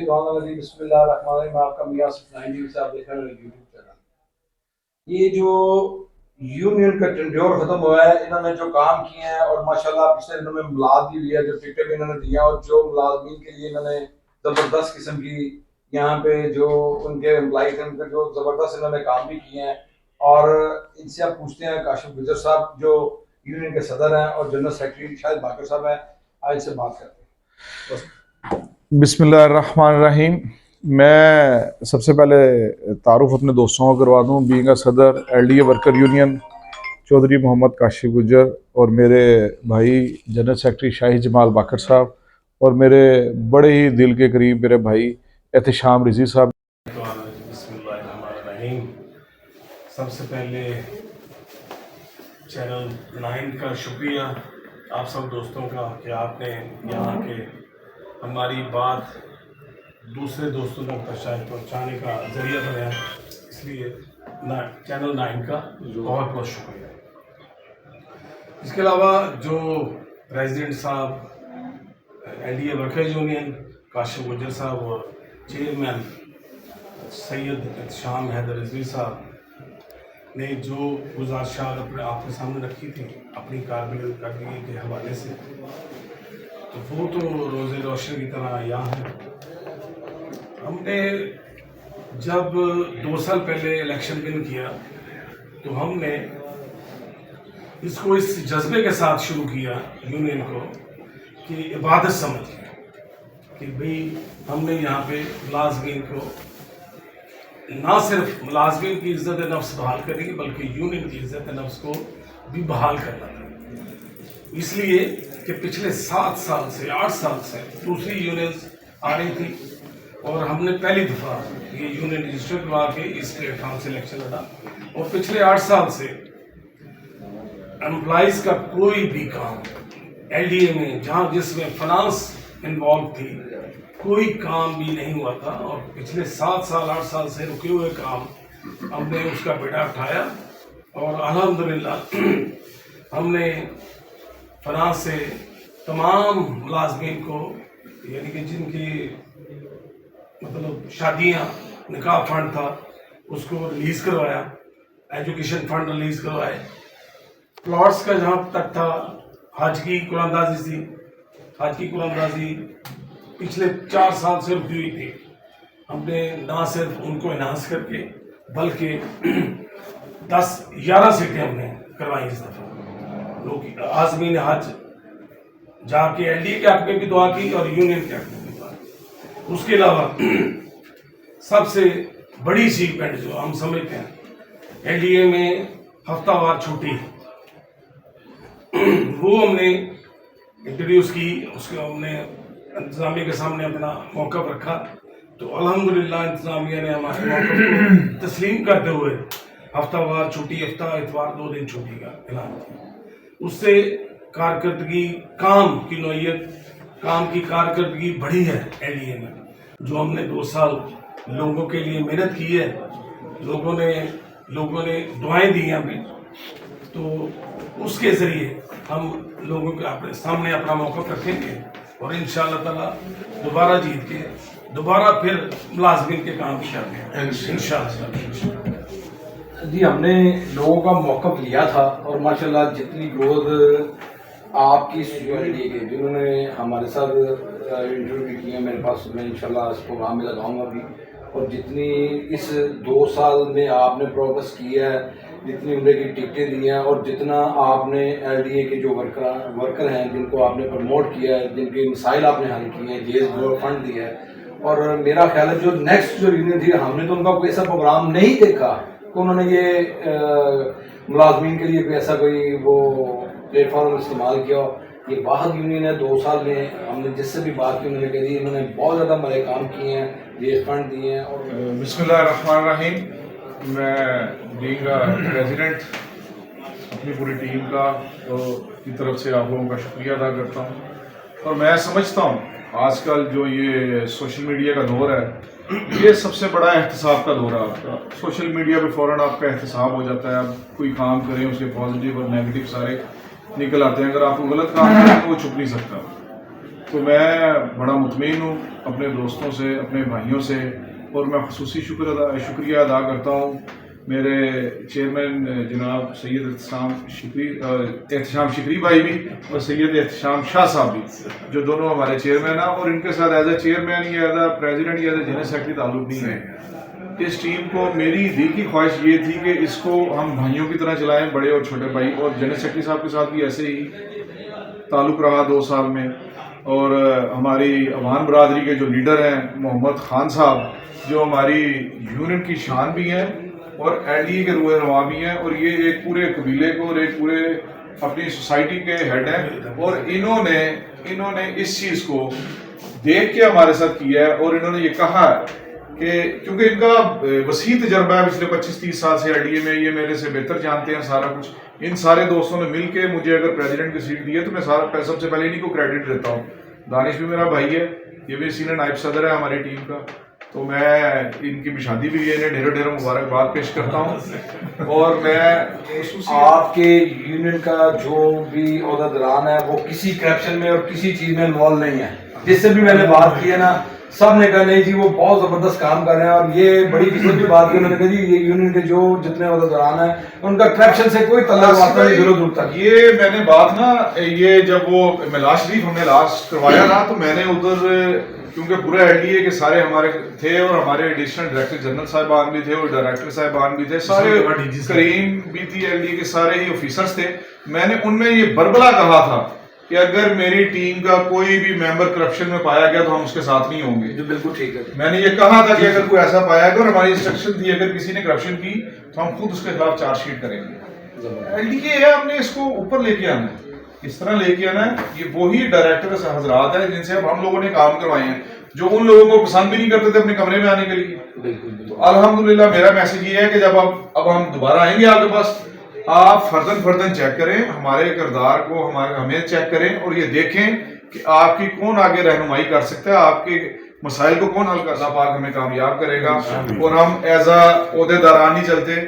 بسم اللہ الرحمن الرحیم. آپ کا میاں صاحب سے آپ دیکھ رہے ہیں یوٹیوب چینل. یہ جو یونین کا ٹنڈور ختم ہوا ہے, انہوں نے جو کام کیے ہیں اور ماشاءاللہ پچھلے دنوں میں ملاد دی ہوئی ہے, جو ٹکٹیں بھی انہوں نے دیا, اور جو ملازمین کے لیے انہوں نے زبردست قسم کی یہاں پہ جو ان کے امپلائیز ہیں ان کا جو زبردست انہوں نے کام بھی کیے ہیں. اور ان سے آپ پوچھتے ہیں کاشف گجر صاحب جو یونین کے صدر ہیں اور جنرل سیکرٹری شاہد باقر صاحب ہیں, آج سے بات کرتے ہیں. بسم اللہ الرحمن الرحیم. میں سب سے پہلے تعارف اپنے دوستوں کو کروا دوں. بینگ صدر L D A worker union Chaudhry Muhammad Kashif Gujjar, اور میرے بھائی جنرل سیکرٹری شاہد جمال باقر صاحب, اور میرے بڑے ہی دل کے قریب میرے بھائی احتشام رضی صاحب. بسم اللہ الرحمن الرحیم. سب سے پہلے چینل 9 کا شکریہ آپ سب دوستوں کا کہ آپ نے یہاں کے ہماری بات دوسرے دوستوں تک پہنچانے کا ذریعہ بنایا, اس لیے چینل 9 کا بہت بہت شکریہ. اس کے علاوہ جو پریزیڈنٹ صاحب L D A worker union Kashif Gujjar صاحب اور چیئرمین سید احتشام حیدر رضوی صاحب نے جو گزارشات اپنے آپ کے سامنے رکھی تھی اپنی کارکردگی کے حوالے سے, تو وہ تو روز روشن کی طرح یہاں ہے. ہم نے جب 2 سال پہلے الیکشن ون کیا تو ہم نے اس کو اس جذبے کے ساتھ شروع کیا یونین کو کہ عبادت سمجھ کہ بھئی ہم نے یہاں پہ ملازمین کو نہ صرف ملازمین کی عزت نفس بحال کریں گے بلکہ یونین کی عزت نفس کو بھی بحال کرنا ہے. اس لیے کہ پچھلے 7 سال سے 8 سال سے دوسری یونینز آ رہی تھی اور ہم نے پہلی دفعہ یہ یونین رجسٹر کروا کے اس پلیٹ فارم سے الیکشن لڑا, اور پچھلے 8 سال سے امپلائیز کا کوئی بھی کام ایل ڈی اے میں جہاں جس میں فنانس انوالو تھی کوئی کام بھی نہیں ہوا تھا, اور پچھلے 7 سال 8 سال سے رکے ہوئے کام ہم نے اس کا بیڑا اٹھایا, اور الحمدللہ ہم نے فنانس سے تمام ملازمین کو یعنی کہ جن کی مطلب شادیاں نکاح فنڈ تھا اس کو ریلیز کروایا, ایجوکیشن فنڈ ریلیز کروائے, پلاٹس کا جہاں تک تھا حج کی قرآن اندازی تھی, حج کی قرآن اندازی پچھلے 4 سال سے رکی ہوئی تھی, ہم نے نہ صرف ان کو انہانس کر کے بلکہ 10-11 سیٹیں ہم نے کروائی اس دفعہ. لوگ عازمین حج جا کے ایل ڈی اے کے حق میں بھی دعا کی اور یونین کے حق میں بھی دعا کی. اس کے علاوہ سب سے بڑی اچیومنٹ جو ہم سمجھتے ہیں ایل ڈی اے میں ہفتہ وار چھٹی وہ ہم نے انٹروڈیوس کی, اس کو ہم نے انتظامیہ کے سامنے اپنا موقف رکھا, تو الحمدللہ انتظامیہ نے ہمارے موقف کو تسلیم کرتے ہوئے ہفتہ وار چھٹی, ہفتہ اتوار 2 دن چھٹی کا اعلان کیا. اس سے کارکردگی کام کی نوعیت کام کی کارکردگی بڑھی ہے ایل ڈی اے میں. جو ہم نے 2 سال لوگوں کے لیے محنت کی ہے, لوگوں نے دعائیں دی ہیں ہمیں, تو اس کے ذریعے ہم لوگوں کے اپنے سامنے اپنا موقف رکھیں گے اور انشاءاللہ تعالی دوبارہ جیت کے دوبارہ پھر ملازمین کے کام کی کریں گے انشاءاللہ. جی, ہم نے لوگوں کا موقف لیا تھا اور ماشاءاللہ جتنی گروتھ آپ کی سیکورٹی کے جنہوں نے ہمارے ساتھ انٹرویو بھی کیا میرے پاس, میں انشاءاللہ اس پروگرام میں لگاؤں گا بھی, اور جتنی اس 2 سال میں آپ نے پروگرس کیا ہے, جتنی عمرے کی ٹکٹیں دی ہیں, اور جتنا آپ نے ایل ڈی اے کے جو ورکر ہیں جن کو آپ نے پروموٹ کیا ہے, جن کے مسائل آپ نے حل کیے ہیں, جیز فنڈ دیا ہے, اور میرا خیال ہے جو نیکسٹ جو یونین تھی ہم نے تو ان کا کوئی ایسا پروگرام نہیں دیکھا کہ انہوں نے یہ ملازمین کے لیے کوئی ایسا کوئی وہ پلیٹ فارم استعمال کیا. یہ واحد یونین ہے 2 سال میں ہم نے جس سے بھی بات کی انہوں نے کہی انہوں نے بہت زیادہ بڑے کام کیے ہیں, یہ فنڈ دیے ہیں. اور بسم اللہ الرحمن الرحیم. میں بینگ پریزیڈنٹ اپنی پوری ٹیم کا کی طرف سے آپ لوگوں کا شکریہ ادا کرتا ہوں, اور میں سمجھتا ہوں آج کل جو یہ سوشل میڈیا کا دور ہے یہ سب سے بڑا احتساب کا دور ہے. آپ کا سوشل میڈیا پہ فوراً آپ کا احتساب ہو جاتا ہے, آپ کوئی کام کریں اس کے پازیٹیو اور نیگیٹو سارے نکل آتے ہیں. اگر آپ کو غلط کام کریں تو وہ چھپ نہیں سکتا. تو میں بڑا مطمئن ہوں اپنے دوستوں سے، اپنے بھائیوں سے، اور میں خصوصی شکریہ ادا کرتا ہوں میرے چیئرمین جناب سید احتشام شکری بھائی بھی اور سید احتشام شاہ صاحب بھی، جو دونوں ہمارے چیئرمین ہیں، اور ان کے ساتھ ایز اے چیئرمین یا ایز اے پریزیڈنٹ یا ایز اے جنرل سیکرٹری تعلق نہیں ہے۔ اس ٹیم کو میری دل کی خواہش یہ تھی کہ اس کو ہم بھائیوں کی طرح چلائیں، بڑے اور چھوٹے بھائی، اور جنرل سیکرٹری صاحب کے ساتھ بھی ایسے ہی تعلق رہا 2 سال میں، اور ہماری افغان برادری کے جو لیڈر ہیں محمد خان صاحب، جو ہماری یونین کی شان بھی ہیں اور LDA کے روح رواں بھی ہیں، اور یہ ایک پورے قبیلے کو اور ایک پورے اپنی سوسائٹی کے ہیڈ ہیں، اور انہوں نے اس چیز کو دیکھ کے ہمارے ساتھ کیا ہے، اور انہوں نے یہ کہا ہے کہ کیونکہ ان کا وسیع تجربہ ہے پچھلے 25-30 سال سے LDA میں، یہ میرے سے بہتر جانتے ہیں سارا کچھ، ان سارے دوستوں نے مل کے مجھے اگر پریزیڈنٹ کی سیٹ دی ہے تو میں سب سے پہلے انہیں کو کریڈٹ دیتا ہوں۔ دانش بھی میرا بھائی ہے، یہ بھی سینئر نائب صدر ہے ہماری ٹیم کا، تو میں ان کی بھی شادی بھی ہے، انہیں ڈھیروں مبارکباد پیش کرتا ہوں۔ اور میں آپ کے یونین کا جو بھی عہدیداران ہے وہ کسی کرپشن میں اور کسی چیز میں انوالو نہیں ہے، جس سے بھی میں نے بات کی ہے نا، سب نے کہا نہیں جی وہ بہت زبردست کام کر رہے ہیں، اور یہ بڑی قسم کی بات کی، انہوں نے کہا جی یہ یونین کے جو جتنے عہدیداران ہیں ان کا کرپشن سے کوئی تعلق واقع نہیں، دور دور تک۔ یہ میں نے بات نا، یہ جب وہ ملاز شریف ہم نے لاسٹ کروایا نا، تو میں نے ادھر کیونکہ پورا LDA کے سارے ہمارے تھے، اور ہمارے ایڈیشنل ڈائریکٹر جنرل صاحبان بھی تھے اور ڈائریکٹر صاحبان بھی تھے، سارے کریم بھی تھی، LDA کے سارے ہی آفیسرز تھے۔ میں نے ان میں یہ بربلا کہا تھا کہ اگر میری ٹیم کا کوئی بھی ممبر کرپشن میں پایا گیا تو ہم اس کے ساتھ نہیں ہوں گے۔ جو بالکل ٹھیک ہے، میں نے یہ کہا تھا کہ اگر کوئی ایسا پایا گیا، اور ہماری انسٹرکشن تھی اگر کسی نے کرپشن کی تو ہم خود اس کے خلاف چارج شیٹ کریں گے۔ LDA ہے، ہم نے اس کو اوپر لے کے آنا ہے، اس طرح لے کے آنا ہے۔ یہ وہی ڈائریکٹر حضرات ہیں جن سے اب ہم لوگوں نے کام کروائے ہیں، جو ان لوگوں کو پسند بھی نہیں کرتے تھے اپنے کمرے میں آنے کے لیے۔ تو الحمدللہ میرا میسج یہ ہے کہ جب اب ہم دوبارہ آئیں گے آپ کے پاس، آپ فردن چیک کریں ہمارے کردار کو، ہمیں چیک کریں، اور یہ دیکھیں کہ آپ کی کون آگے رہنمائی کر سکتا ہے، آپ کے مسائل کو کون حل کرنا، پاک ہمیں کامیاب کرے گا، اور ہم ایز اے عہدیداران نہیں چلتے۔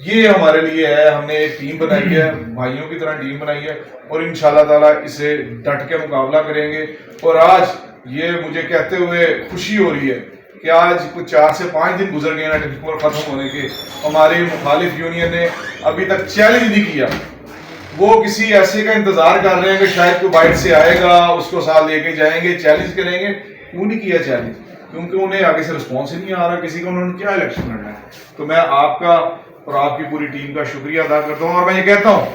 یہ ہمارے لیے ہے، ہم نے ایک ٹیم بنائی ہے، بھائیوں کی طرح ٹیم بنائی ہے، اور انشاءاللہ تعالیٰ اسے ڈٹ کے مقابلہ کریں گے۔ اور آج یہ مجھے کہتے ہوئے خوشی ہو رہی ہے کہ آج کچھ 4 سے 5 دن گزر گئے نا ٹیکنیکل ختم ہونے کے، ہماری مخالف یونین نے ابھی تک چیلنج نہیں کیا۔ وہ کسی ایسے کا انتظار کر رہے ہیں کہ شاید کوئی بائٹ سے آئے گا، اس کو ساتھ لے کے جائیں گے، چیلنج کریں گے۔ کیوں نہیں کیا چیلنج؟ کیونکہ انہیں آگے سے رسپانس ہی نہیں آ رہا کسی کا، انہوں نے کیا الیکشن لڑنا ہے۔ تو میں آپ کا اور آپ کی پوری ٹیم کا شکریہ ادا کرتا ہوں، اور میں یہ کہتا ہوں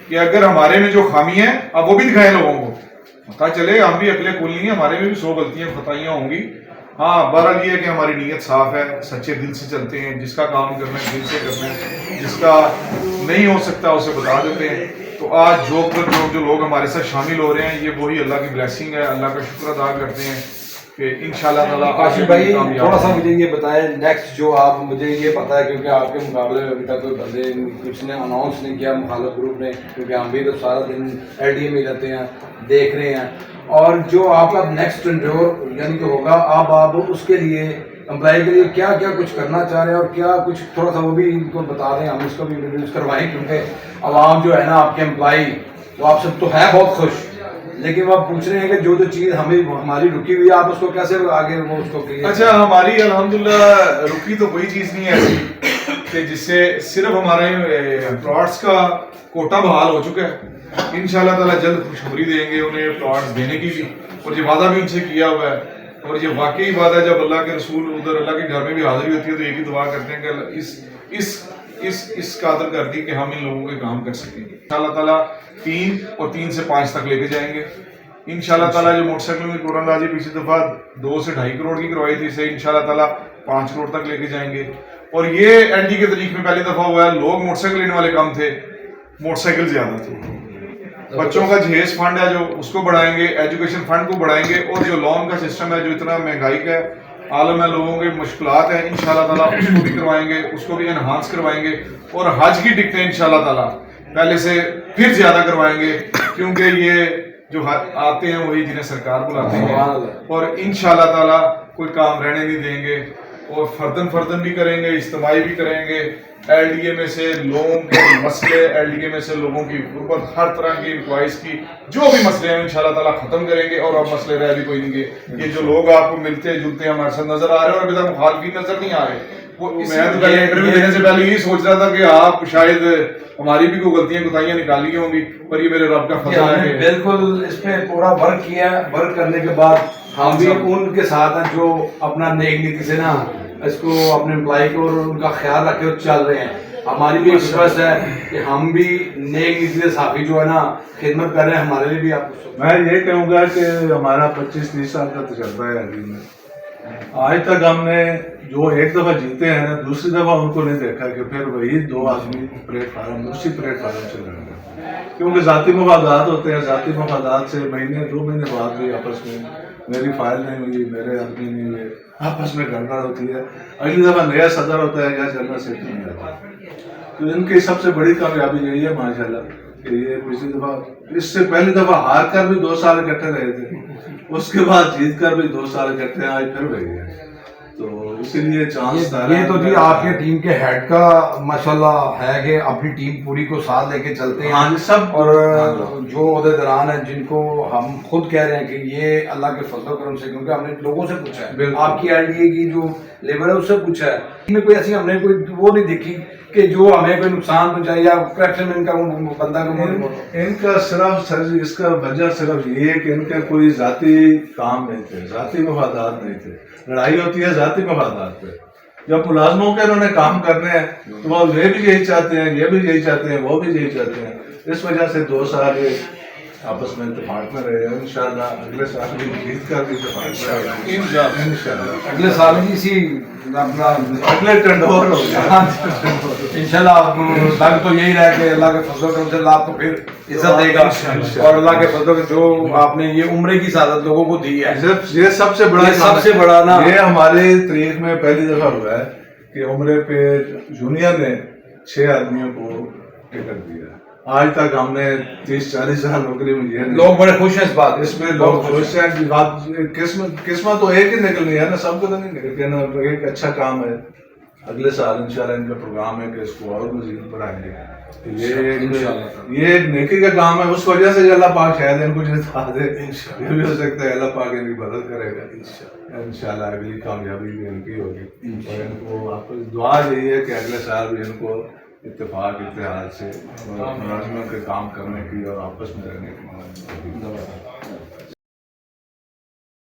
کہ اگر ہمارے میں جو خامی ہے اب وہ بھی دکھائیں لوگوں کو، پتہ چلے ہم بھی اکلے کل نہیں ہیں، ہمارے میں بھی 100 غلطیاں خطائیاں ہوں گی۔ ہاں، بہرحال یہ ہے کہ ہماری نیت صاف ہے، سچے دل سے چلتے ہیں، جس کا کام کرنا ہے دل سے کرنا ہے، جس کا نہیں ہو سکتا اسے بتا دیتے ہیں۔ تو آج جو لوگ ہمارے ساتھ شامل ہو رہے ہیں، یہ وہی اللہ کی بلیسنگ ہے، اللہ کا شکر ادا کرتے ہیں کہ انشاءاللہ تعالیٰ کاشف بھائی تھوڑا سا مجھے یہ بتائیں نیکسٹ جو آپ، مجھے یہ پتا ہے کیونکہ آپ کے مقابلے میں ابھی تک کوئی بندے کچھ نے اناؤنس نہیں کیا مخالف گروپ نے، کیونکہ ہم بھی تو سارا دن LDA میں رہتے ہیں، دیکھ رہے ہیں، اور جو آپ کا نیکسٹ ٹینیور یعنی کہ ہوگا، آپ اس کے لیے امپلائی کے لیے کیا کیا کچھ کرنا چاہ رہے ہیں، اور کیا کچھ تھوڑا سا وہ بھی ان کو بتا دیں، ہم اس کو بھی انٹروڈیوس کروائیں، کیونکہ عوام جو ہے نا آپ کے امپلائی وہ آپ سب تو ہے بہت خوش، لیکن وہ آپ پوچھ رہے ہیں کہ جو چیز ہماری رکی ہوئی ہے آپ اس کو کیسے آگے وہ اس کو کلیئر۔ اچھا، ہماری الحمدللہ رکی تو کوئی چیز نہیں ہے ایسی کہ جس سے صرف ہمارے پلاٹس کا کوٹا بحال ہو چکا ہے۔ انشاءاللہ تعالیٰ جلد خوشخبری دیں گے انہیں پلاٹس دینے کی بھی، اور یہ وعدہ بھی ان سے کیا ہوا ہے، اور یہ واقعی وعدہ ہے۔ جب اللہ کے رسول ادھر اللہ کے گھر میں بھی حاضری ہوتی ہے تو ایک ہی دعا کرتے ہیں کہ اس قادر کر دی کہ ہم ان لوگوں کے کام کر سکیں گے۔ انشاءاللہ تعالیٰ 3 اور 3 سے 5 تک لے کے جائیں گے انشاءاللہ تعالیٰ۔ جو موٹر سائیکل میں قرآن اندازی پچھلی دفعہ 2 سے 2.5 کروڑ کی کروائی تھی، اسے انشاءاللہ تعالیٰ 5 کروڑ تک لے کے جائیں گے۔ اور یہ LD کے تاریخ میں پہلی دفعہ ہوا ہے، لوگ موٹر سائیکل لینے والے کم تھے، موٹر سائیکل زیادہ تھے۔ بچوں کا جہیز فنڈ ہے جو اس کو بڑھائیں گے، ایجوکیشن فنڈ کو بڑھائیں گے، اور جو لون کا سسٹم ہے جو اتنا مہنگائی کا عالم ہے، لوگوں کے مشکلات ہیں، انشاءاللہ تعالیٰ اس کو بھی کروائیں گے، اس کو بھی انہانس کروائیں گے، اور حج کی ٹکٹیں انشاءاللہ تعالیٰ پہلے سے پھر زیادہ کروائیں گے، کیونکہ یہ جو آتے ہیں وہی جنہیں سرکار بلاتے ہیں، اور انشاءاللہ تعالیٰ کوئی کام رہنے نہیں دیں گے۔ اور فردن بھی کریں گے، اجتماعی بھی کریں گے. ایل ڈی اے میں سے لوگوں کے مسئلے، ایل ڈی اے میں سے لوگوں کی غربت، ہر طرح کی انکوائریز کی جو بھی مسئلے ہیں انشاءاللہ تعالیٰ ختم کریں گے. اور اب مسئلے رہ بھی کوئی نہیں گے. یہ جو لوگ آپ کو ملتے جلتے ہیں ہمارے ساتھ نظر آ رہے ہیں اور ابھی تک مخالفین نظر نہیں آ رہے، وہ میں تو پہلے انٹرویو دینے سے پہلے یہی سوچ رہا تھا کہ آپ شاید ہماری بھی کوئی غلطیاں کوتاہیاں نکالی ہوں گی، پر یہ میرے رب کا فضل ہم ہے نے کہ بالکل اس پہ پورا ورک کیا ہے. ورک کرنے کے بعد ہم بھی ان کے ساتھ ہیں جو اپنا نیک نیتی سے نا اس کو اپنے امپلائی کو اور ان کا خیال رکھے اور چل رہے ہیں. ہماری بھی ریکویسٹ ہے کہ ہم بھی نیک نیتی سے صافی جو ہے نا خدمت کر رہے ہیں. ہمارے لیے بھی آپ میں یہ کہوں گا کہ ہمارا 25-30 سال کا تجربہ ہے علی میں. آج تک ہم نے جو ایک دفعہ جیتے ہیں نا، دوسری دفعہ ان کو نہیں دیکھا کہ پھر وہی دو آدمی پلیٹ فارم اسی پلیٹ فارم سے لڑ گئے. کیونکہ ذاتی مفادات ہوتے ہیں، ذاتی مفادات سے مہینے 2 مہینے بعد بھی آپس میں میری فائل نہیں ہوئی، میرے آدمی نہیں ہوئے، آپس میں گڑبڑ ہوتی ہے. اگلی دفعہ نیا صدر ہوتا ہے یا چلنا سیٹ نہیں آتا. تو ان کی سب سے بڑی کامیابی یہی ہے ماشاءاللہ کہ یہ پچھلی دفعہ، اس سے پہلی دفعہ ہار کر بھی 2 سال اکٹھے رہے تھے، اس کے بعد جیت کر بھی 2 سال اکٹھے آج پھر رہے ہیں. تو اسی لیے چانس یہ تو جی آپ کے ٹیم کے ہیڈ کا ماشاءاللہ ہے کہ اپنی ٹیم پوری کو ساتھ لے کے چلتے ہیں سب. اور جو عہدیداران ہیں جن کو ہم خود کہہ رہے ہیں کہ یہ اللہ کے فضل و کرم سے، کیونکہ ہم نے لوگوں سے پوچھا ہے، آپ کی ایل ڈی اے کی جو لیبر ہے اس سے پوچھا ہے، میں کوئی ایسی ہم نے کوئی وہ نہیں دیکھی کہ جو ہمیں کوئی نقصان پہنچائے یا کرپشن میں ان کا بندہ کو. ان کا صرف اس کا وجہ صرف یہ ہے کہ ان کے کوئی ذاتی کام نہیں تھے، ذاتی مفادات نہیں تھے. لڑائی ہوتی ہے ذاتی مفادات پہ. جب ملازموں کے انہوں نے کام کرنے ہیں تو وہ یہ بھی یہی چاہتے ہیں، یہ بھی یہی چاہتے ہیں، وہ بھی یہی چاہتے ہیں. اس وجہ سے 2 سال یہ آپس میں اتفاق میں رہے ہیں. انشاءاللہ اگلے سال بھی جیت کر بھی اتفاق میں رہے ہیں انشاءاللہ. اگلے سال بھی اسی اپنا اگلے ٹنڈور ہو گیا انشاءاللہ. لگ تو یہی رہا کہ اللہ کے فضل و کرم سے اللہ آپ کو پھر عزت دے گا اور اللہ کے فضل جو آپ نے یہ عمرے کی سعادت لوگوں کو دی ہے. یہ سب سے بڑا، سب سے بڑا نا یہ ہمارے تاریخ میں پہلی دفعہ ہوا ہے کہ عمرے پہ یونین نے 6 آدمیوں کو ٹکٹ دیا. آج تک ہم نے 30-40 سال نوکری میں یہ لوگ بڑے خوش ہیں اس بات. اس میں لوگ خوش ہیں. قسمت تو ایک ہی نکلنی ہے نا، سب کو تو نہیں نکلتی. ایک اچھا کام ہے. اگلے سال انشاءاللہ ان کا پروگرام ہے کہ اس کو اور مزید بڑھائیں گے. یہ ایک نیکی کا کام ہے. اس وجہ سے اللہ پاک شاید ان کو جتا دے. یہ بھی ہو سکتا ہے اللہ پاک ان کی مدد کرے گا انشاءاللہ. اگلی کامیابی بھی ان کی ہوگی. اور ان کو آپ کو دعا یہی ہے کہ اگلے سال بھی ان کو اتفاق اتحاد سے ملازموں کے کام کرنے کی اور آپس میں رہنے کی